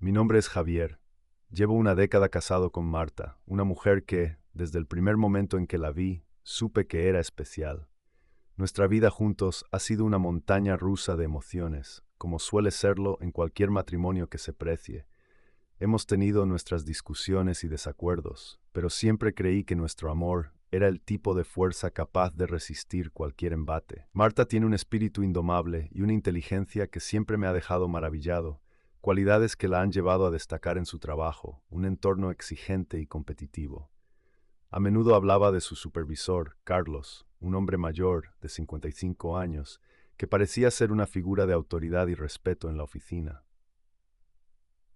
Mi nombre es Javier. Llevo una década casado con Marta, una mujer que, desde el primer momento en que la vi, supe que era especial. Nuestra vida juntos ha sido una montaña rusa de emociones, como suele serlo en cualquier matrimonio que se precie. Hemos tenido nuestras discusiones y desacuerdos, pero siempre creí que nuestro amor era el tipo de fuerza capaz de resistir cualquier embate. Marta tiene un espíritu indomable y una inteligencia que siempre me ha dejado maravillado, cualidades que la han llevado a destacar en su trabajo, un entorno exigente y competitivo. A menudo hablaba de su supervisor, Carlos, un hombre mayor, de 55 años, que parecía ser una figura de autoridad y respeto en la oficina.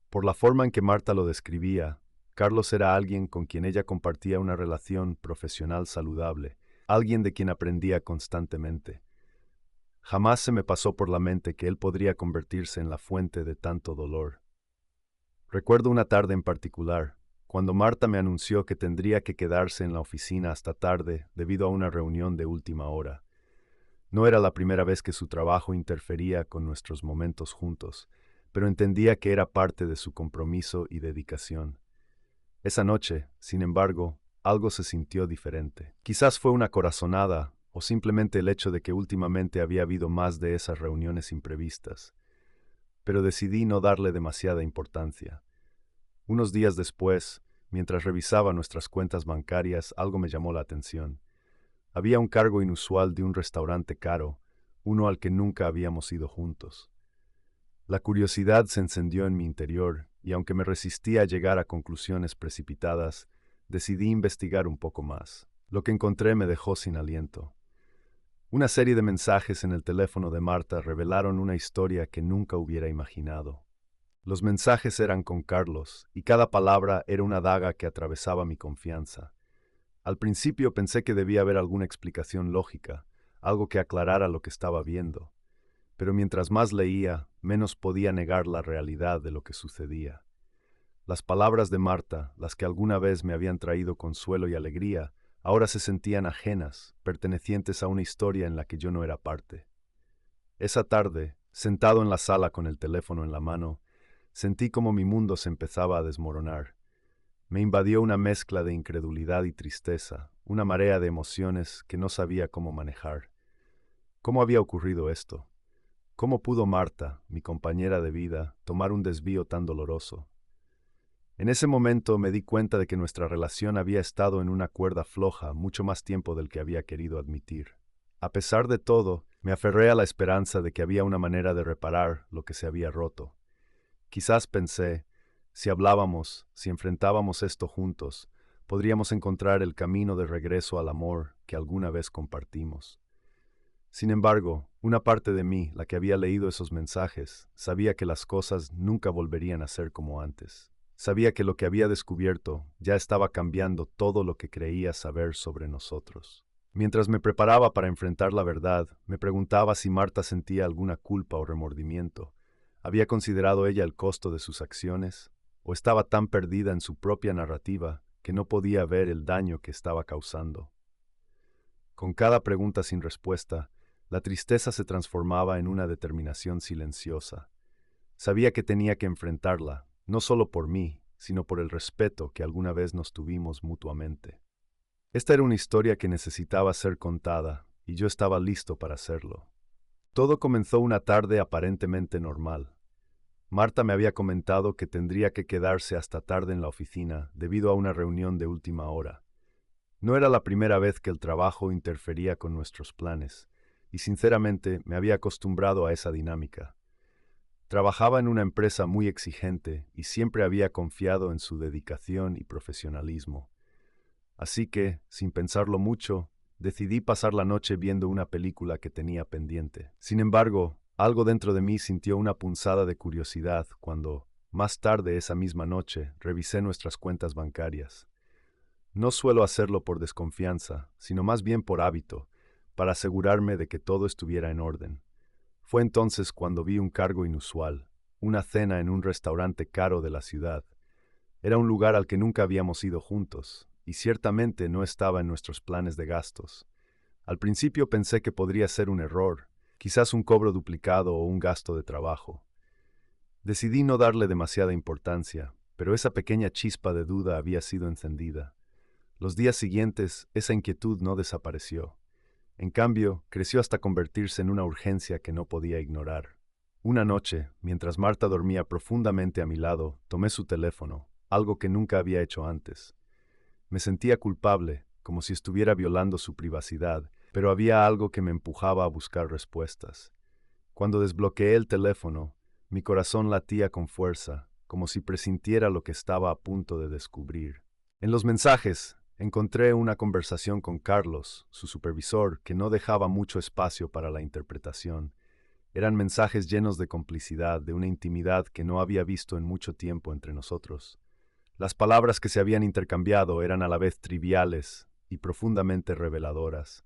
Por la forma en que Marta lo describía, Carlos era alguien con quien ella compartía una relación profesional saludable, alguien de quien aprendía constantemente. Jamás se me pasó por la mente que él podría convertirse en la fuente de tanto dolor. Recuerdo una tarde en particular, cuando Marta me anunció que tendría que quedarse en la oficina hasta tarde debido a una reunión de última hora. No era la primera vez que su trabajo interfería con nuestros momentos juntos, pero entendía que era parte de su compromiso y dedicación. Esa noche, sin embargo, algo se sintió diferente. Quizás fue una corazonada, o simplemente el hecho de que últimamente había habido más de esas reuniones imprevistas. Pero decidí no darle demasiada importancia. Unos días después, mientras revisaba nuestras cuentas bancarias, algo me llamó la atención. Había un cargo inusual de un restaurante caro, uno al que nunca habíamos ido juntos. La curiosidad se encendió en mi interior, y aunque me resistía a llegar a conclusiones precipitadas, decidí investigar un poco más. Lo que encontré me dejó sin aliento. Una serie de mensajes en el teléfono de Marta revelaron una historia que nunca hubiera imaginado. Los mensajes eran con Carlos, y cada palabra era una daga que atravesaba mi confianza. Al principio pensé que debía haber alguna explicación lógica, algo que aclarara lo que estaba viendo. Pero mientras más leía, menos podía negar la realidad de lo que sucedía. Las palabras de Marta, las que alguna vez me habían traído consuelo y alegría, ahora se sentían ajenas, pertenecientes a una historia en la que yo no era parte. Esa tarde, sentado en la sala con el teléfono en la mano, sentí como mi mundo se empezaba a desmoronar. Me invadió una mezcla de incredulidad y tristeza, una marea de emociones que no sabía cómo manejar. ¿Cómo había ocurrido esto? ¿Cómo pudo Marta, mi compañera de vida, tomar un desvío tan doloroso? En ese momento me di cuenta de que nuestra relación había estado en una cuerda floja mucho más tiempo del que había querido admitir. A pesar de todo, me aferré a la esperanza de que había una manera de reparar lo que se había roto. Quizás pensé, si hablábamos, si enfrentábamos esto juntos, podríamos encontrar el camino de regreso al amor que alguna vez compartimos. Sin embargo, una parte de mí, la que había leído esos mensajes, sabía que las cosas nunca volverían a ser como antes. Sabía que lo que había descubierto ya estaba cambiando todo lo que creía saber sobre nosotros. Mientras me preparaba para enfrentar la verdad, me preguntaba si Marta sentía alguna culpa o remordimiento. ¿Había considerado ella el costo de sus acciones? ¿O estaba tan perdida en su propia narrativa que no podía ver el daño que estaba causando? Con cada pregunta sin respuesta, la tristeza se transformaba en una determinación silenciosa. Sabía que tenía que enfrentarla, no solo por mí, sino por el respeto que alguna vez nos tuvimos mutuamente. Esta era una historia que necesitaba ser contada, y yo estaba listo para hacerlo. Todo comenzó una tarde aparentemente normal. Marta me había comentado que tendría que quedarse hasta tarde en la oficina debido a una reunión de última hora. No era la primera vez que el trabajo interfería con nuestros planes, y sinceramente me había acostumbrado a esa dinámica. Trabajaba en una empresa muy exigente y siempre había confiado en su dedicación y profesionalismo. Así que, sin pensarlo mucho, decidí pasar la noche viendo una película que tenía pendiente. Sin embargo, algo dentro de mí sintió una punzada de curiosidad cuando, más tarde esa misma noche, revisé nuestras cuentas bancarias. No suelo hacerlo por desconfianza, sino más bien por hábito, para asegurarme de que todo estuviera en orden. Fue entonces cuando vi un cargo inusual, una cena en un restaurante caro de la ciudad. Era un lugar al que nunca habíamos ido juntos, y ciertamente no estaba en nuestros planes de gastos. Al principio pensé que podría ser un error, quizás un cobro duplicado o un gasto de trabajo. Decidí no darle demasiada importancia, pero esa pequeña chispa de duda había sido encendida. Los días siguientes, esa inquietud no desapareció. En cambio, creció hasta convertirse en una urgencia que no podía ignorar. Una noche, mientras Marta dormía profundamente a mi lado, tomé su teléfono, algo que nunca había hecho antes. Me sentía culpable, como si estuviera violando su privacidad, pero había algo que me empujaba a buscar respuestas. Cuando desbloqueé el teléfono, mi corazón latía con fuerza, como si presintiera lo que estaba a punto de descubrir. En los mensajes, encontré una conversación con Carlos, su supervisor, que no dejaba mucho espacio para la interpretación. Eran mensajes llenos de complicidad, de una intimidad que no había visto en mucho tiempo entre nosotros. Las palabras que se habían intercambiado eran a la vez triviales y profundamente reveladoras.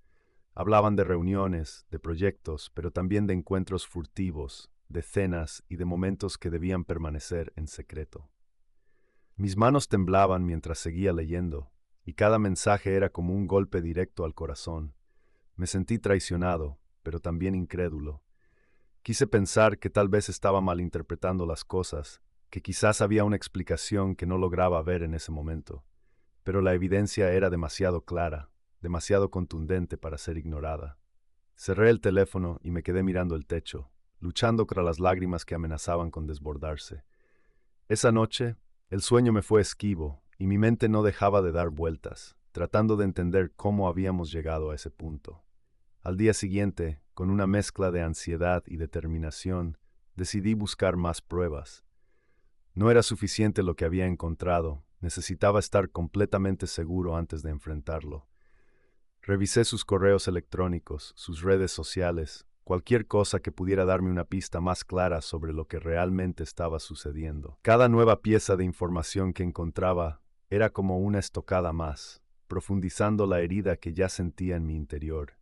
Hablaban de reuniones, de proyectos, pero también de encuentros furtivos, de cenas y de momentos que debían permanecer en secreto. Mis manos temblaban mientras seguía leyendo, y cada mensaje era como un golpe directo al corazón. Me sentí traicionado, pero también incrédulo. Quise pensar que tal vez estaba malinterpretando las cosas, que quizás había una explicación que no lograba ver en ese momento, pero la evidencia era demasiado clara, demasiado contundente para ser ignorada. Cerré el teléfono y me quedé mirando el techo, luchando contra las lágrimas que amenazaban con desbordarse. Esa noche, el sueño me fue esquivo y mi mente no dejaba de dar vueltas, tratando de entender cómo habíamos llegado a ese punto. Al día siguiente, con una mezcla de ansiedad y determinación, decidí buscar más pruebas. No era suficiente lo que había encontrado, necesitaba estar completamente seguro antes de enfrentarlo. Revisé sus correos electrónicos, sus redes sociales, cualquier cosa que pudiera darme una pista más clara sobre lo que realmente estaba sucediendo. Cada nueva pieza de información que encontraba era como una estocada más, profundizando la herida que ya sentía en mi interior.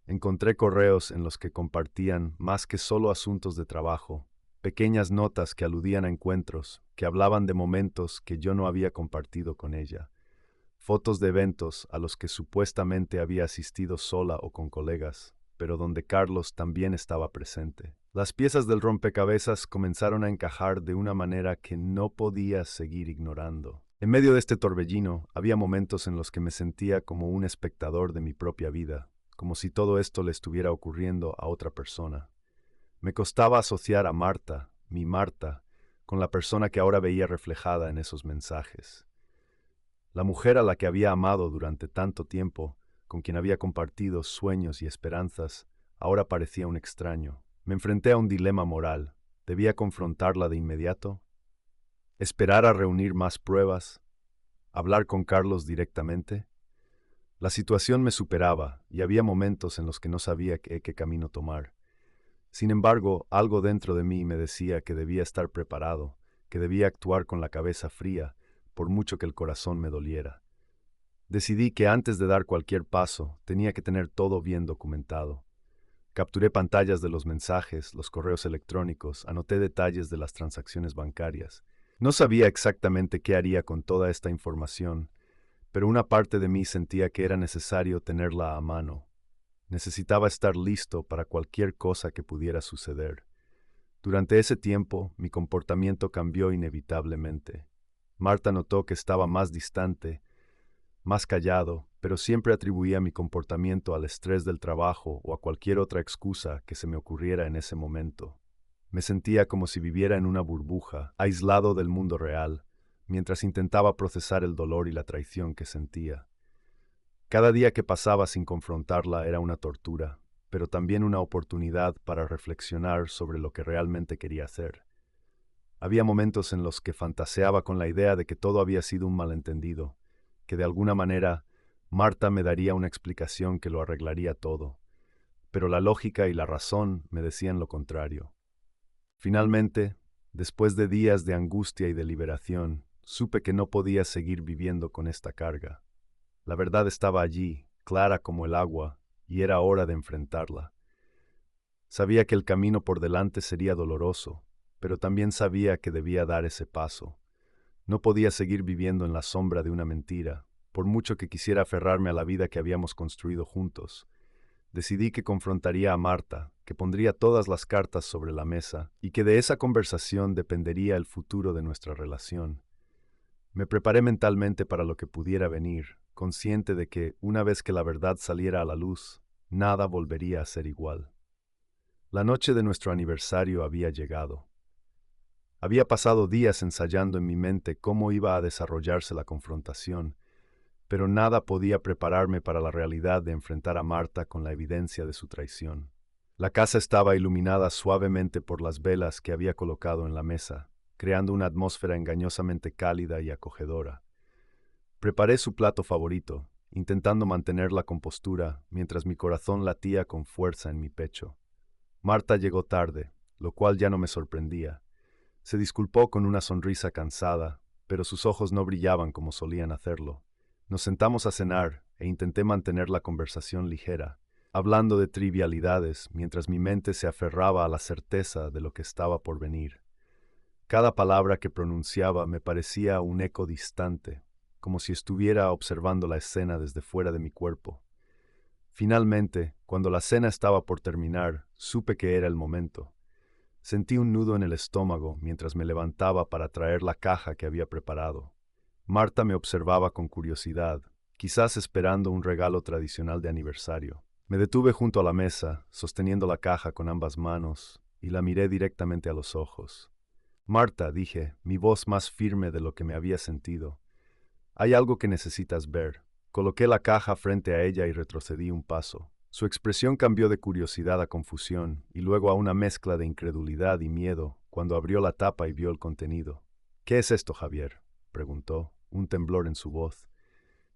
Encontré correos en los que compartían, más que solo asuntos de trabajo, pequeñas notas que aludían a encuentros, que hablaban de momentos que yo no había compartido con ella. Fotos de eventos a los que supuestamente había asistido sola o con colegas, pero donde Carlos también estaba presente. Las piezas del rompecabezas comenzaron a encajar de una manera que no podía seguir ignorando. En medio de este torbellino, había momentos en los que me sentía como un espectador de mi propia vida, como si todo esto le estuviera ocurriendo a otra persona. Me costaba asociar a Marta, mi Marta, con la persona que ahora veía reflejada en esos mensajes. La mujer a la que había amado durante tanto tiempo, con quien había compartido sueños y esperanzas, ahora parecía un extraño. Me enfrenté a un dilema moral. ¿Debía confrontarla de inmediato? ¿Esperar a reunir más pruebas? ¿Hablar con Carlos directamente? La situación me superaba y había momentos en los que no sabía qué camino tomar. Sin embargo, algo dentro de mí me decía que debía estar preparado, que debía actuar con la cabeza fría, por mucho que el corazón me doliera. Decidí que antes de dar cualquier paso, tenía que tener todo bien documentado. Capturé pantallas de los mensajes, los correos electrónicos, anoté detalles de las transacciones bancarias. No sabía exactamente qué haría con toda esta información, pero una parte de mí sentía que era necesario tenerla a mano. Necesitaba estar listo para cualquier cosa que pudiera suceder. Durante ese tiempo, mi comportamiento cambió inevitablemente. Marta notó que estaba más distante, más callado, pero siempre atribuía mi comportamiento al estrés del trabajo o a cualquier otra excusa que se me ocurriera en ese momento. Me sentía como si viviera en una burbuja, aislado del mundo real, mientras intentaba procesar el dolor y la traición que sentía. Cada día que pasaba sin confrontarla era una tortura, pero también una oportunidad para reflexionar sobre lo que realmente quería hacer. Había momentos en los que fantaseaba con la idea de que todo había sido un malentendido, que de alguna manera Marta me daría una explicación que lo arreglaría todo, pero la lógica y la razón me decían lo contrario. Finalmente, después de días de angustia y de liberación, supe que no podía seguir viviendo con esta carga. La verdad estaba allí, clara como el agua, y era hora de enfrentarla. Sabía que el camino por delante sería doloroso, pero también sabía que debía dar ese paso. No podía seguir viviendo en la sombra de una mentira, por mucho que quisiera aferrarme a la vida que habíamos construido juntos. Decidí que confrontaría a Marta, que pondría todas las cartas sobre la mesa y que de esa conversación dependería el futuro de nuestra relación. Me preparé mentalmente para lo que pudiera venir, consciente de que, una vez que la verdad saliera a la luz, nada volvería a ser igual. La noche de nuestro aniversario había llegado. Había pasado días ensayando en mi mente cómo iba a desarrollarse la confrontación, pero nada podía prepararme para la realidad de enfrentar a Marta con la evidencia de su traición. La casa estaba iluminada suavemente por las velas que había colocado en la mesa, creando una atmósfera engañosamente cálida y acogedora. Preparé su plato favorito, intentando mantener la compostura mientras mi corazón latía con fuerza en mi pecho. Marta llegó tarde, lo cual ya no me sorprendía. Se disculpó con una sonrisa cansada, pero sus ojos no brillaban como solían hacerlo. Nos sentamos a cenar e intenté mantener la conversación ligera, hablando de trivialidades mientras mi mente se aferraba a la certeza de lo que estaba por venir. Cada palabra que pronunciaba me parecía un eco distante, como si estuviera observando la escena desde fuera de mi cuerpo. Finalmente, cuando la cena estaba por terminar, supe que era el momento. Sentí un nudo en el estómago mientras me levantaba para traer la caja que había preparado. Marta me observaba con curiosidad, quizás esperando un regalo tradicional de aniversario. Me detuve junto a la mesa, sosteniendo la caja con ambas manos, y la miré directamente a los ojos. Marta, dije, mi voz más firme de lo que me había sentido. Hay algo que necesitas ver. Coloqué la caja frente a ella y retrocedí un paso. Su expresión cambió de curiosidad a confusión y luego a una mezcla de incredulidad y miedo cuando abrió la tapa y vio el contenido. ¿Qué es esto, Javier?, preguntó, un temblor en su voz.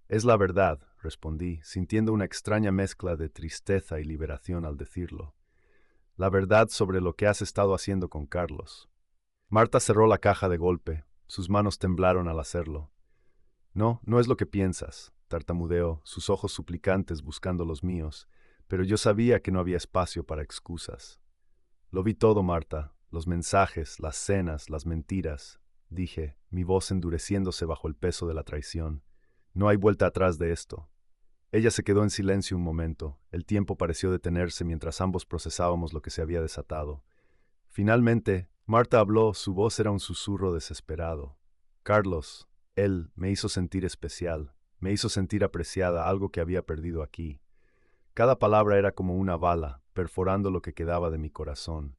Es la verdad, respondí, sintiendo una extraña mezcla de tristeza y liberación al decirlo. La verdad sobre lo que has estado haciendo con Carlos. Marta cerró la caja de golpe. Sus manos temblaron al hacerlo. No, no es lo que piensas, tartamudeó, sus ojos suplicantes buscando los míos, pero yo sabía que no había espacio para excusas. Lo vi todo, Marta, los mensajes, las cenas, las mentiras, dije, mi voz endureciéndose bajo el peso de la traición. No hay vuelta atrás de esto. Ella se quedó en silencio un momento. El tiempo pareció detenerse mientras ambos procesábamos lo que se había desatado. Finalmente, Marta habló, su voz era un susurro desesperado. Carlos, él me hizo sentir especial, me hizo sentir apreciada, algo que había perdido aquí. Cada palabra era como una bala, perforando lo que quedaba de mi corazón.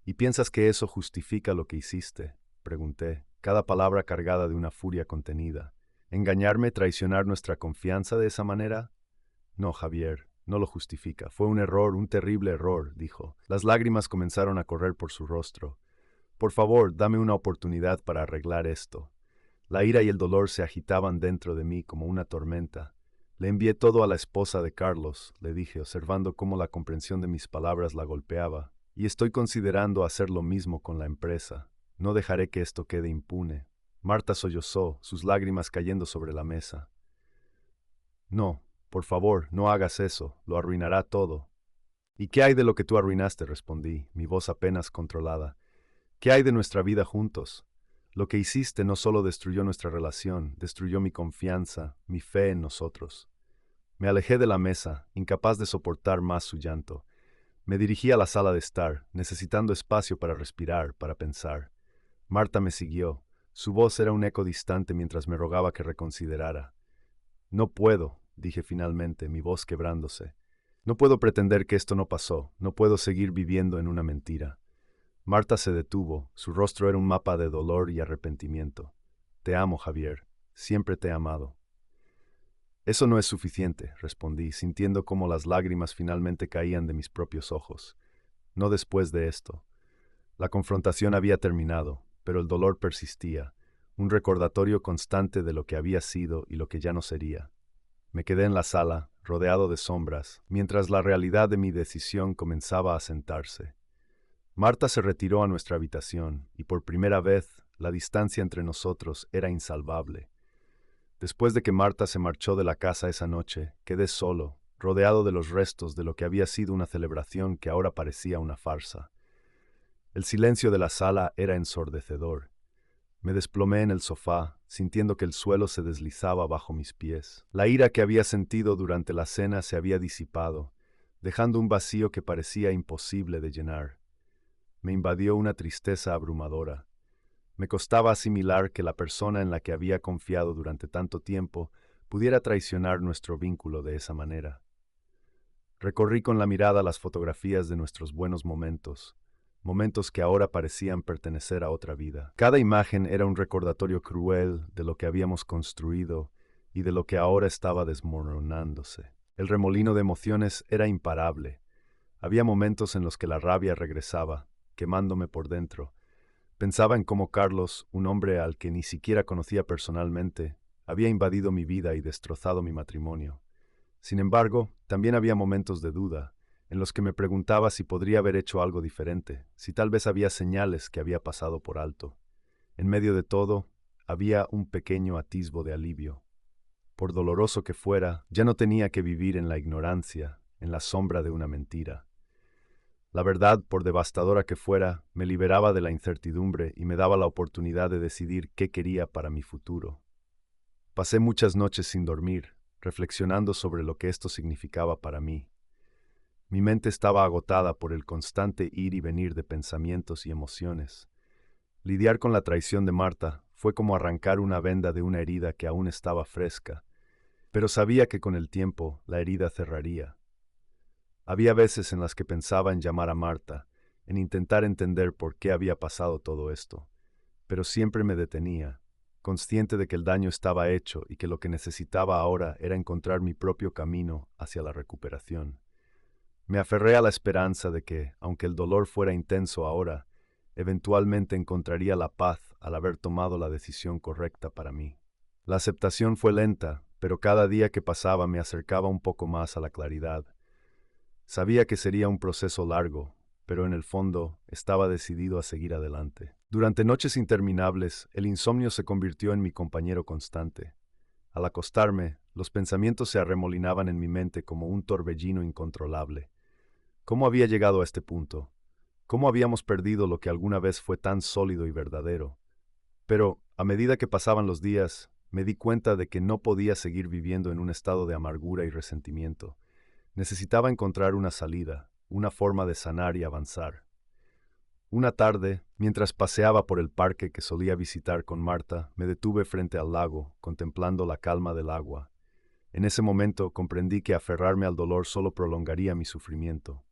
¿Y piensas que eso justifica lo que hiciste?, pregunté, cada palabra cargada de una furia contenida. ¿Engañarme, traicionar nuestra confianza de esa manera? No, Javier, no lo justifica. Fue un error, un terrible error, dijo. Las lágrimas comenzaron a correr por su rostro. Por favor, dame una oportunidad para arreglar esto. La ira y el dolor se agitaban dentro de mí como una tormenta. Le envié todo a la esposa de Carlos, le dije, observando cómo la comprensión de mis palabras la golpeaba. Y estoy considerando hacer lo mismo con la empresa. No dejaré que esto quede impune. Marta sollozó, sus lágrimas cayendo sobre la mesa. No, por favor, no hagas eso, lo arruinará todo. ¿Y qué hay de lo que tú arruinaste?, respondí, mi voz apenas controlada. ¿Qué hay de nuestra vida juntos? Lo que hiciste no solo destruyó nuestra relación, destruyó mi confianza, mi fe en nosotros. Me alejé de la mesa, incapaz de soportar más su llanto. Me dirigí a la sala de estar, necesitando espacio para respirar, para pensar. Marta me siguió. Su voz era un eco distante mientras me rogaba que reconsiderara. No puedo, dije finalmente, mi voz quebrándose. No puedo pretender que esto no pasó, no puedo seguir viviendo en una mentira. Marta se detuvo, su rostro era un mapa de dolor y arrepentimiento. Te amo, Javier, siempre te he amado. Eso no es suficiente, respondí, sintiendo cómo las lágrimas finalmente caían de mis propios ojos. No después de esto. La confrontación había terminado, pero el dolor persistía, un recordatorio constante de lo que había sido y lo que ya no sería. Me quedé en la sala, rodeado de sombras, mientras la realidad de mi decisión comenzaba a sentarse. Marta se retiró a nuestra habitación, y por primera vez, la distancia entre nosotros era insalvable. Después de que Marta se marchó de la casa esa noche, quedé solo, rodeado de los restos de lo que había sido una celebración que ahora parecía una farsa. El silencio de la sala era ensordecedor. Me desplomé en el sofá, sintiendo que el suelo se deslizaba bajo mis pies. La ira que había sentido durante la cena se había disipado. dejando un vacío que parecía imposible de llenar. Me invadió una tristeza abrumadora. Me costaba asimilar que la persona en la que había confiado durante tanto tiempo pudiera traicionar nuestro vínculo de esa manera. Recorrí con la mirada las fotografías de nuestros buenos momentos, momentos que ahora parecían pertenecer a otra vida. Cada imagen era un recordatorio cruel de lo que habíamos construido y de lo que ahora estaba desmoronándose. El remolino de emociones era imparable. Había momentos en los que la rabia regresaba, quemándome por dentro. Pensaba en cómo Carlos, un hombre al que ni siquiera conocía personalmente, había invadido mi vida y destrozado mi matrimonio. Sin embargo, también había momentos de duda, en los que me preguntaba si podría haber hecho algo diferente, si tal vez había señales que había pasado por alto. En medio de todo, había un pequeño atisbo de alivio. Por doloroso que fuera, ya no tenía que vivir en la ignorancia, en la sombra de una mentira. La verdad, por devastadora que fuera, me liberaba de la incertidumbre y me daba la oportunidad de decidir qué quería para mi futuro. Pasé muchas noches sin dormir, reflexionando sobre lo que esto significaba para mí. Mi mente estaba agotada por el constante ir y venir de pensamientos y emociones. Lidiar con la traición de Marta fue como arrancar una venda de una herida que aún estaba fresca, pero sabía que con el tiempo la herida cerraría. Había veces en las que pensaba en llamar a Marta, en intentar entender por qué había pasado todo esto, pero siempre me detenía, consciente de que el daño estaba hecho y que lo que necesitaba ahora era encontrar mi propio camino hacia la recuperación. Me aferré a la esperanza de que, aunque el dolor fuera intenso ahora, eventualmente encontraría la paz al haber tomado la decisión correcta para mí. La aceptación fue lenta, pero cada día que pasaba me acercaba un poco más a la claridad. Sabía que sería un proceso largo, pero en el fondo estaba decidido a seguir adelante. Durante noches interminables, el insomnio se convirtió en mi compañero constante. Al acostarme, los pensamientos se arremolinaban en mi mente como un torbellino incontrolable. ¿Cómo había llegado a este punto? ¿Cómo habíamos perdido lo que alguna vez fue tan sólido y verdadero? Pero, a medida que pasaban los días, me di cuenta de que no podía seguir viviendo en un estado de amargura y resentimiento. Necesitaba encontrar una salida, una forma de sanar y avanzar. Una tarde, mientras paseaba por el parque que solía visitar con Marta, me detuve frente al lago, contemplando la calma del agua. En ese momento comprendí que aferrarme al dolor solo prolongaría mi sufrimiento.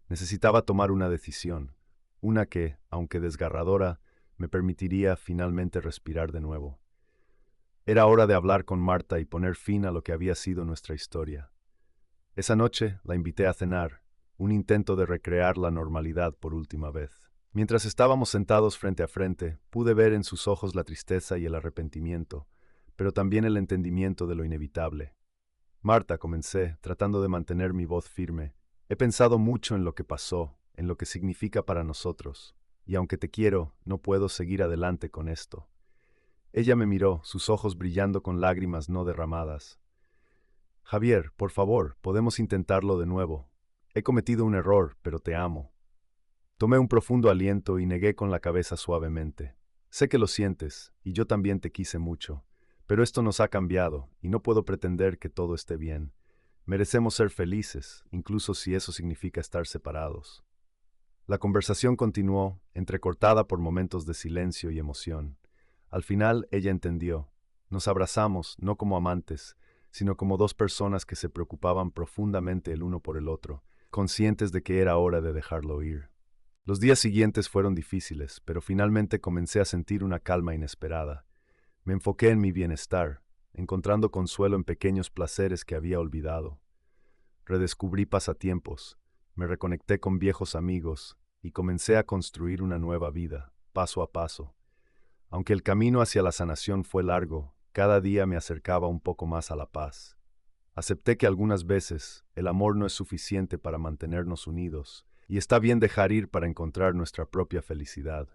Necesitaba tomar una decisión, una que, aunque desgarradora, me permitiría finalmente respirar de nuevo. Era hora de hablar con Marta y poner fin a lo que había sido nuestra historia. Esa noche la invité a cenar, un intento de recrear la normalidad por última vez. Mientras estábamos sentados frente a frente, pude ver en sus ojos la tristeza y el arrepentimiento, pero también el entendimiento de lo inevitable. Marta, comencé, tratando de mantener mi voz firme. He pensado mucho en lo que pasó, en lo que significa para nosotros, y aunque te quiero, no puedo seguir adelante con esto. Ella me miró, sus ojos brillando con lágrimas no derramadas. Javier, por favor, podemos intentarlo de nuevo. He cometido un error, pero te amo. Tomé un profundo aliento y negué con la cabeza suavemente. Sé que lo sientes, y yo también te quise mucho, pero esto nos ha cambiado, y no puedo pretender que todo esté bien. Merecemos ser felices, incluso si eso significa estar separados. La conversación continuó, entrecortada por momentos de silencio y emoción. Al final, ella entendió. Nos abrazamos, no como amantes, sino como dos personas que se preocupaban profundamente el uno por el otro, conscientes de que era hora de dejarlo ir. Los días siguientes fueron difíciles, pero finalmente comencé a sentir una calma inesperada. Me enfoqué en mi bienestar, encontrando consuelo en pequeños placeres que había olvidado. Redescubrí pasatiempos, me reconecté con viejos amigos y comencé a construir una nueva vida, paso a paso. Aunque el camino hacia la sanación fue largo, cada día me acercaba un poco más a la paz. Acepté que algunas veces el amor no es suficiente para mantenernos unidos, y está bien dejar ir para encontrar nuestra propia felicidad.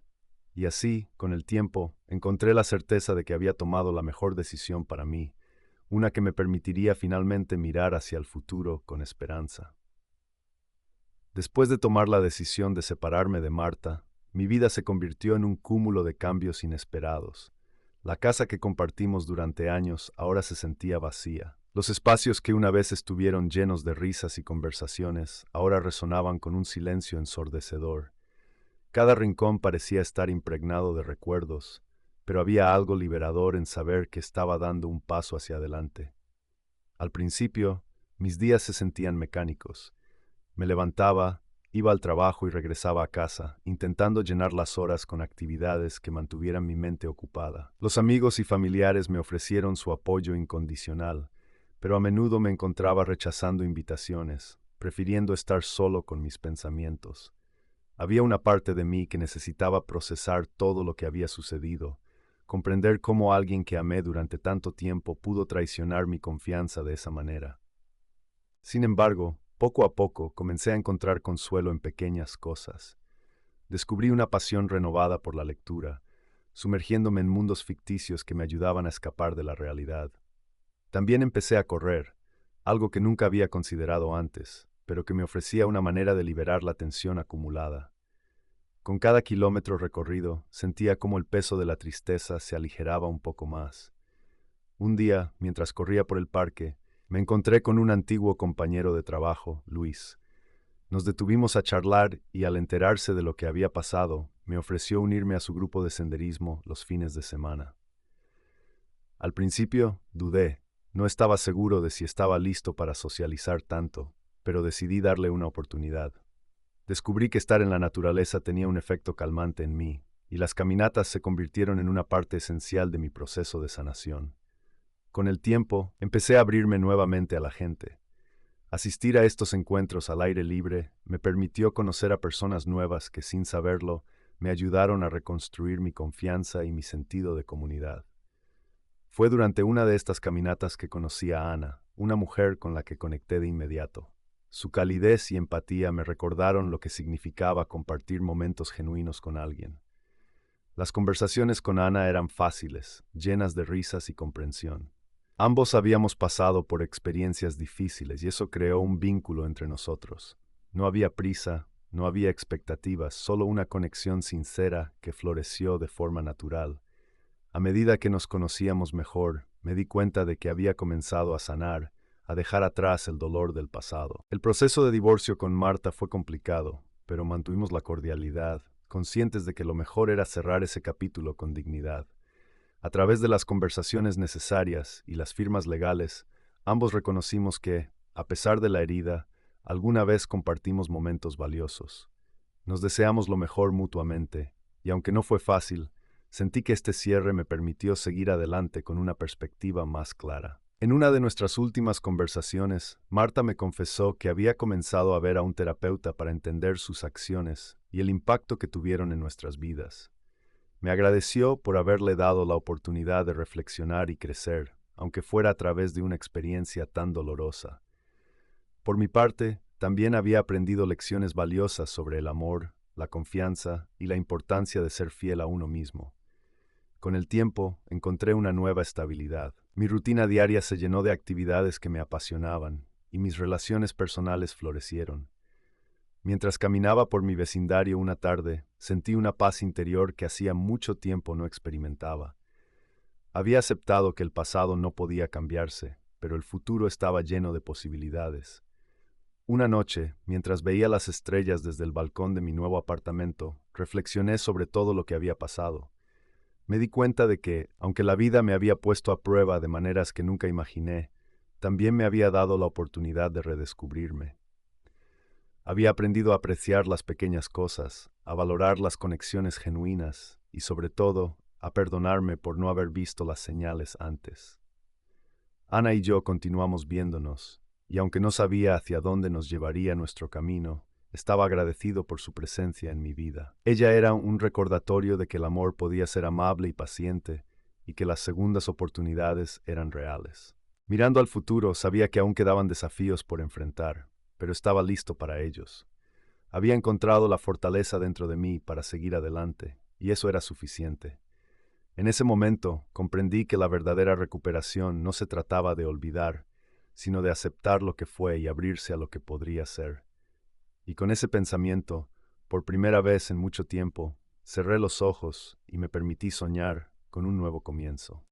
Y así, con el tiempo, encontré la certeza de que había tomado la mejor decisión para mí, una que me permitiría finalmente mirar hacia el futuro con esperanza. Después de tomar la decisión de separarme de Marta, mi vida se convirtió en un cúmulo de cambios inesperados. La casa que compartimos durante años ahora se sentía vacía. Los espacios que una vez estuvieron llenos de risas y conversaciones ahora resonaban con un silencio ensordecedor. Cada rincón parecía estar impregnado de recuerdos, pero había algo liberador en saber que estaba dando un paso hacia adelante. Al principio, mis días se sentían mecánicos. Me levantaba, iba al trabajo y regresaba a casa, intentando llenar las horas con actividades que mantuvieran mi mente ocupada. Los amigos y familiares me ofrecieron su apoyo incondicional, pero a menudo me encontraba rechazando invitaciones, prefiriendo estar solo con mis pensamientos. Había una parte de mí que necesitaba procesar todo lo que había sucedido, comprender cómo alguien que amé durante tanto tiempo pudo traicionar mi confianza de esa manera. Sin embargo, poco a poco comencé a encontrar consuelo en pequeñas cosas. Descubrí una pasión renovada por la lectura, sumergiéndome en mundos ficticios que me ayudaban a escapar de la realidad. También empecé a correr, algo que nunca había considerado antes, pero que me ofrecía una manera de liberar la tensión acumulada. Con cada kilómetro recorrido, sentía cómo el peso de la tristeza se aligeraba un poco más. Un día, mientras corría por el parque, me encontré con un antiguo compañero de trabajo, Luis. Nos detuvimos a charlar y al enterarse de lo que había pasado, me ofreció unirme a su grupo de senderismo los fines de semana. Al principio, dudé. No estaba seguro de si estaba listo para socializar tanto, pero decidí darle una oportunidad. Descubrí que estar en la naturaleza tenía un efecto calmante en mí, y las caminatas se convirtieron en una parte esencial de mi proceso de sanación. Con el tiempo, empecé a abrirme nuevamente a la gente. Asistir a estos encuentros al aire libre me permitió conocer a personas nuevas que, sin saberlo, me ayudaron a reconstruir mi confianza y mi sentido de comunidad. Fue durante una de estas caminatas que conocí a Ana, una mujer con la que conecté de inmediato. Su calidez y empatía me recordaron lo que significaba compartir momentos genuinos con alguien. Las conversaciones con Ana eran fáciles, llenas de risas y comprensión. Ambos habíamos pasado por experiencias difíciles y eso creó un vínculo entre nosotros. No había prisa, no había expectativas, solo una conexión sincera que floreció de forma natural. A medida que nos conocíamos mejor, me di cuenta de que había comenzado a sanar, a dejar atrás el dolor del pasado. El proceso de divorcio con Marta fue complicado, pero mantuvimos la cordialidad, conscientes de que lo mejor era cerrar ese capítulo con dignidad. A través de las conversaciones necesarias y las firmas legales, ambos reconocimos que, a pesar de la herida, alguna vez compartimos momentos valiosos. Nos deseamos lo mejor mutuamente, y aunque no fue fácil, sentí que este cierre me permitió seguir adelante con una perspectiva más clara. En una de nuestras últimas conversaciones, Marta me confesó que había comenzado a ver a un terapeuta para entender sus acciones y el impacto que tuvieron en nuestras vidas. Me agradeció por haberle dado la oportunidad de reflexionar y crecer, aunque fuera a través de una experiencia tan dolorosa. Por mi parte, también había aprendido lecciones valiosas sobre el amor, la confianza y la importancia de ser fiel a uno mismo. Con el tiempo, encontré una nueva estabilidad. Mi rutina diaria se llenó de actividades que me apasionaban, y mis relaciones personales florecieron. Mientras caminaba por mi vecindario una tarde, sentí una paz interior que hacía mucho tiempo no experimentaba. Había aceptado que el pasado no podía cambiarse, pero el futuro estaba lleno de posibilidades. Una noche, mientras veía las estrellas desde el balcón de mi nuevo apartamento, reflexioné sobre todo lo que había pasado. Me di cuenta de que, aunque la vida me había puesto a prueba de maneras que nunca imaginé, también me había dado la oportunidad de redescubrirme. Había aprendido a apreciar las pequeñas cosas, a valorar las conexiones genuinas y, sobre todo, a perdonarme por no haber visto las señales antes. Ana y yo continuamos viéndonos, y aunque no sabía hacia dónde nos llevaría nuestro camino, estaba agradecido por su presencia en mi vida. Ella era un recordatorio de que el amor podía ser amable y paciente, y que las segundas oportunidades eran reales. Mirando al futuro, sabía que aún quedaban desafíos por enfrentar, pero estaba listo para ellos. Había encontrado la fortaleza dentro de mí para seguir adelante, y eso era suficiente. En ese momento, comprendí que la verdadera recuperación no se trataba de olvidar, sino de aceptar lo que fue y abrirse a lo que podría ser. Y con ese pensamiento, por primera vez en mucho tiempo, cerré los ojos y me permití soñar con un nuevo comienzo.